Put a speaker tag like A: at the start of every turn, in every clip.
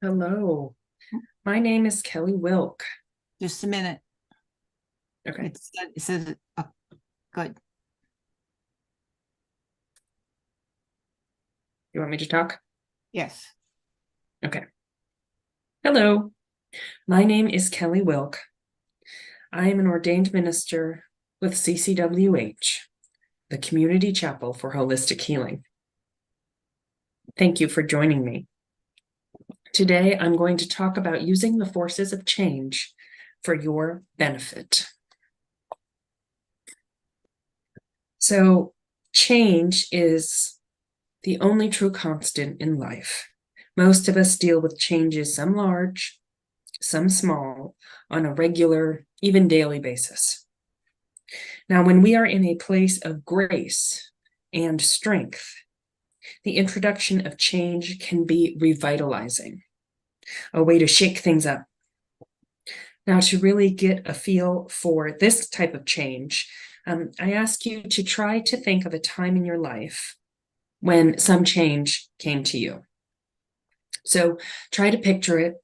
A: Hello, my name is Kelly Wilk.
B: Just a minute.
A: Okay,
B: It says, good.
A: you want me to talk?
B: Yes.
A: Okay. Hello, my name is Kelly Wilk. I am an ordained minister with CCWH, the Community Chapel for Holistic Healing. Thank you for joining me. Today, I'm going to talk about using the forces of change for your benefit. So, change is the only true constant in life. Most of us deal with changes, some large, some small, on a regular, even daily basis. Now, when we are in a place of grace and strength, the introduction of change can be revitalizing, a way to shake things up. Now, to really get a feel for this type of change, I ask you to try to think of a time in your life when some change came to you. So try to picture it,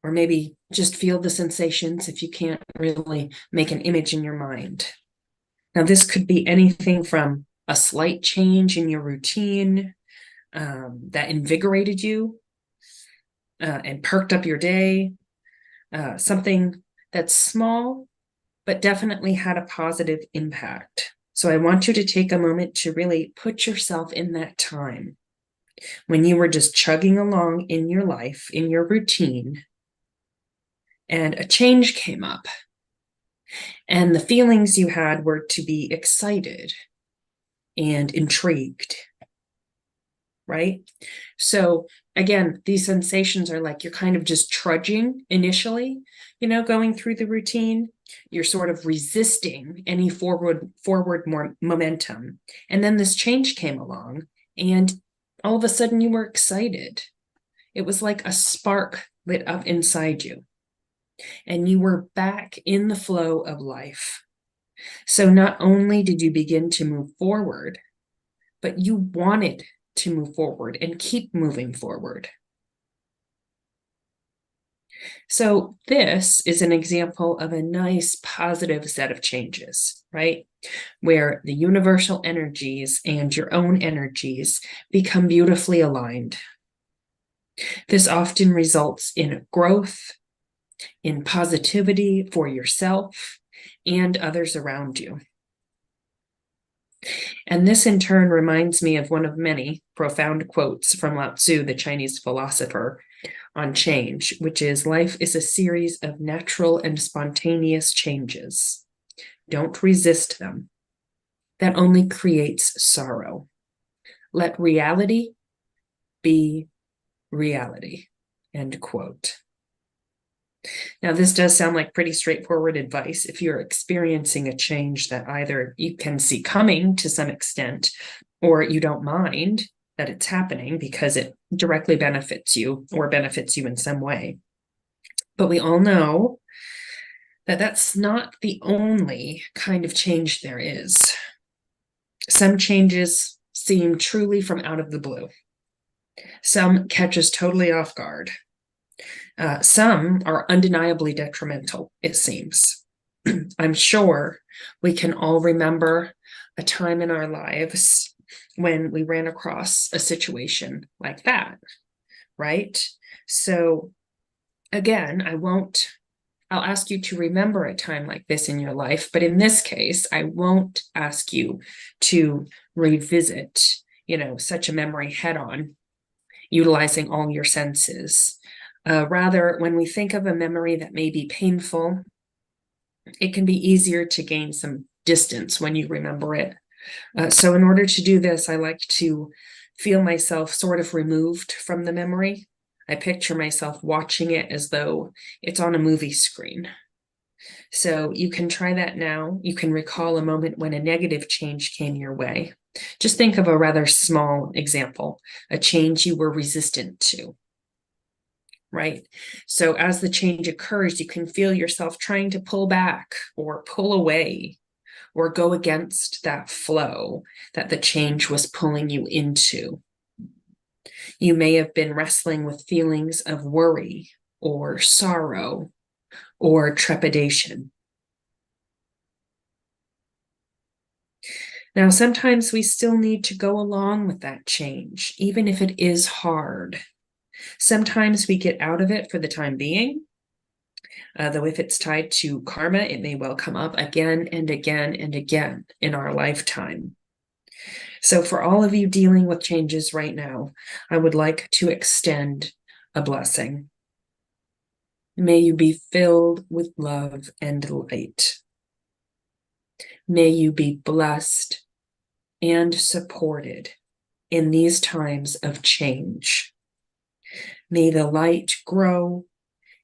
A: or maybe just feel the sensations if you can't really make an image in your mind. Now, this could be anything from a slight change in your routine that invigorated you and perked up your day, something that's small, but definitely had a positive impact. So I want you to take a moment to really put yourself in that time when you were just chugging along in your life, in your routine, and a change came up. And the feelings you had were to be excited and intrigued, right? So again, these sensations are like you're kind of just trudging initially, going through the routine. You're sort of resisting any forward more momentum. And then this change came along, and all of a sudden you were excited. It was like a spark lit up inside you, and you were back in the flow of life. So not only did you begin to move forward, but you wanted to move forward and keep moving forward. So this is an example of a nice positive set of changes, right? Where the universal energies and your own energies become beautifully aligned. This often results in growth, in positivity for yourself and others around you. And this in turn reminds me of one of many profound quotes from Lao Tzu, the Chinese philosopher, on change, which is, life is a series of natural and spontaneous changes. Don't resist them. That only creates sorrow. Let reality be reality. End quote. Now, this does sound like pretty straightforward advice if you're experiencing a change that either you can see coming to some extent, or you don't mind that it's happening because it directly benefits you or benefits you in some way. But we all know that that's not the only kind of change there is. Some changes seem truly from out of the blue. Some catch us totally off guard. Some are undeniably detrimental, it seems. I'm sure we can all remember a time in our lives when we ran across a situation like that, right? So again, I'll ask you to remember a time like this in your life, but in this case, I won't ask you to revisit, such a memory head on, utilizing all your senses. Rather, when we think of a memory that may be painful, it can be easier to gain some distance when you remember it. So in order to do this, I like to feel myself sort of removed from the memory. I picture myself watching it as though it's on a movie screen. So you can try that now. You can recall a moment when a negative change came your way. Just think of a rather small example, a change you were resistant to, right? So as the change occurs, you can feel yourself trying to pull back or pull away or go against that flow that the change was pulling you into. You may have been wrestling with feelings of worry or sorrow or trepidation. Now, sometimes we still need to go along with that change, even if it is hard. Sometimes we get out of it for the time being, though if it's tied to karma, it may well come up again and again and again in our lifetime. So for all of you dealing with changes right now, I would like to extend a blessing. May you be filled with love and light. May you be blessed and supported in these times of change. May the light grow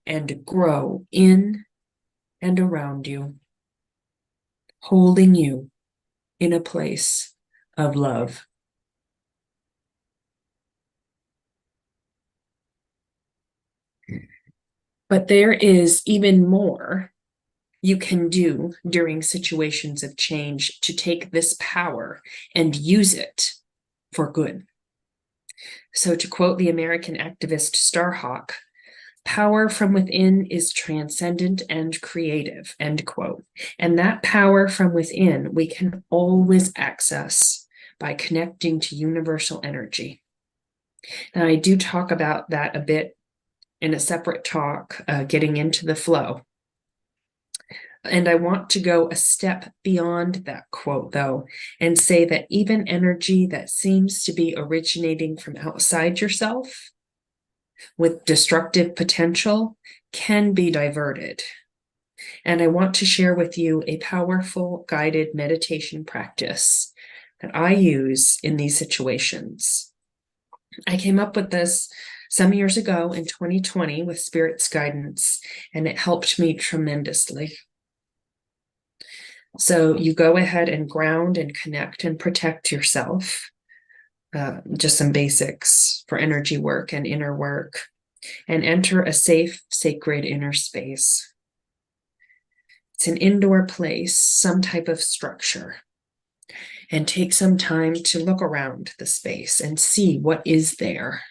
A: and grow in and around you, holding you in a place of love. But there is even more you can do during situations of change to take this power and use it for good. So to quote the American activist Starhawk, power from within is transcendent and creative, end quote. And that power from within we can always access by connecting to universal energy. Now, I do talk about that a bit in a separate talk, getting into the flow. And I want to go a step beyond that quote, though, and say that even energy that seems to be originating from outside yourself with destructive potential can be diverted. And I want to share with you a powerful guided meditation practice that I use in these situations. I came up with this some years ago in 2020 with Spirit's guidance, and it helped me tremendously. So you go ahead and ground and connect and protect yourself. Just some basics for energy work and inner work, and enter a safe, sacred inner space. It's an indoor place, some type of structure. And take some time to look around the space and see what is there.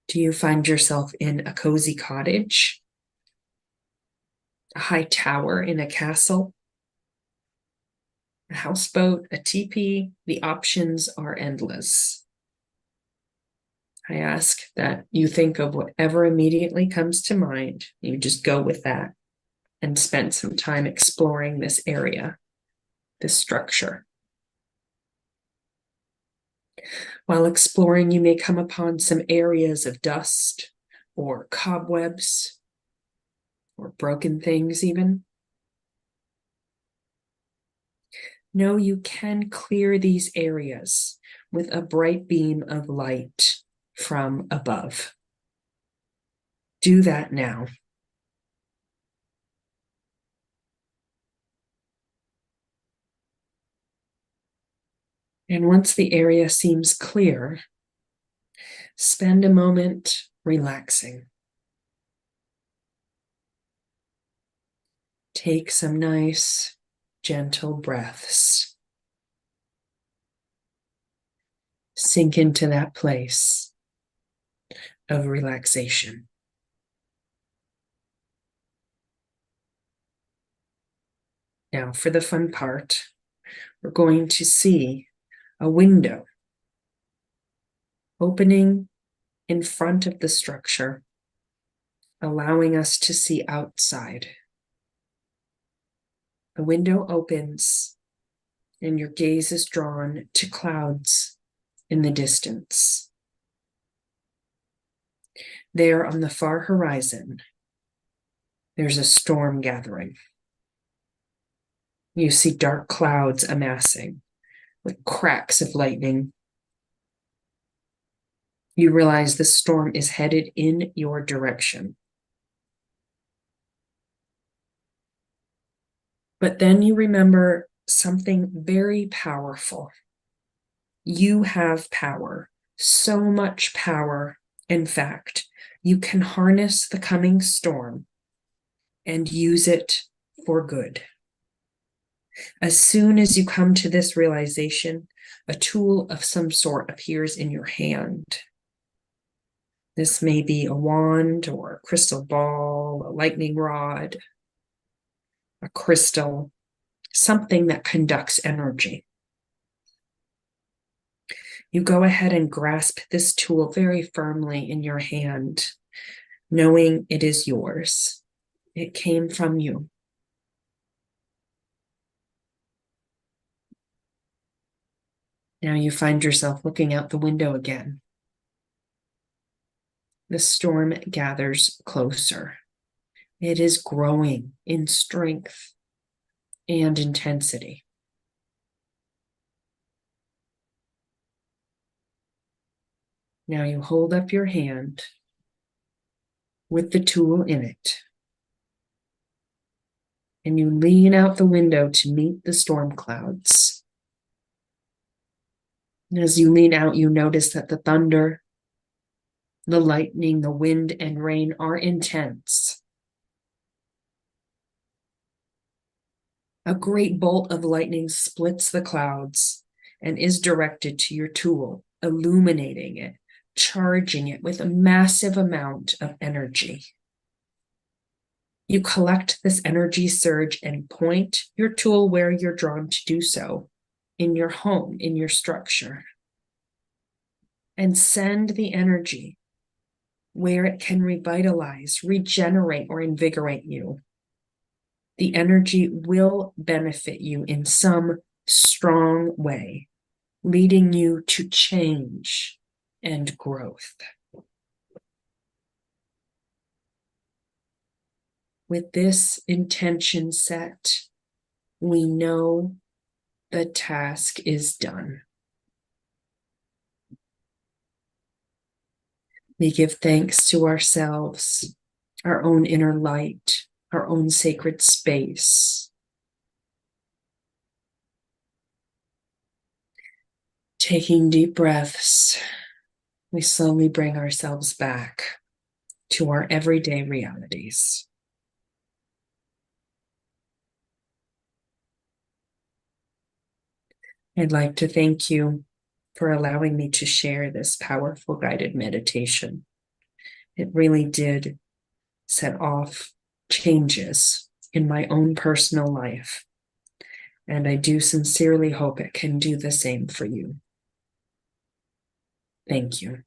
A: Do you find yourself in a cozy cottage? A high tower in a castle? A houseboat, a teepee? The options are endless. I ask that you think of whatever immediately comes to mind. You just go with that and spend some time exploring this area, this structure. While exploring, you may come upon some areas of dust or cobwebs or broken things even. Know you can clear these areas with a bright beam of light from above. Do that now. And once the area seems clear, spend a moment relaxing. Take some nice, gentle breaths. Sink into that place of relaxation. Now, for the fun part, we're going to see a window opening in front of the structure, allowing us to see outside. The window opens and your gaze is drawn to clouds in the distance. There on the far horizon, there's a storm gathering. You see dark clouds amassing with cracks of lightning. You realize the storm is headed in your direction. But then you remember something very powerful. You have power, so much power. In fact, you can harness the coming storm and use it for good. As soon as you come to this realization, a tool of some sort appears in your hand. This may be a wand or a crystal ball, a lightning rod, a crystal, something that conducts energy. You go ahead and grasp this tool very firmly in your hand, knowing it is yours. It came from you. Now you find yourself looking out the window again. The storm gathers closer. It is growing in strength and intensity. Now you hold up your hand with the tool in it, and you lean out the window to meet the storm clouds. And as you lean out, you notice that the thunder, the lightning, the wind, and rain are intense. A great bolt of lightning splits the clouds and is directed to your tool, illuminating it, charging it with a massive amount of energy. You collect this energy surge and point your tool where you're drawn to do so, in your home, in your structure, and send the energy where it can revitalize, regenerate, or invigorate you. The energy will benefit you in some strong way, leading you to change and growth. With this intention set, we know the task is done. We give thanks to ourselves, our own inner light, our own sacred space. Taking deep breaths, we slowly bring ourselves back to our everyday realities. I'd like to thank you for allowing me to share this powerful guided meditation. It really did set off changes in my own personal life, and I do sincerely hope it can do the same for you. Thank you.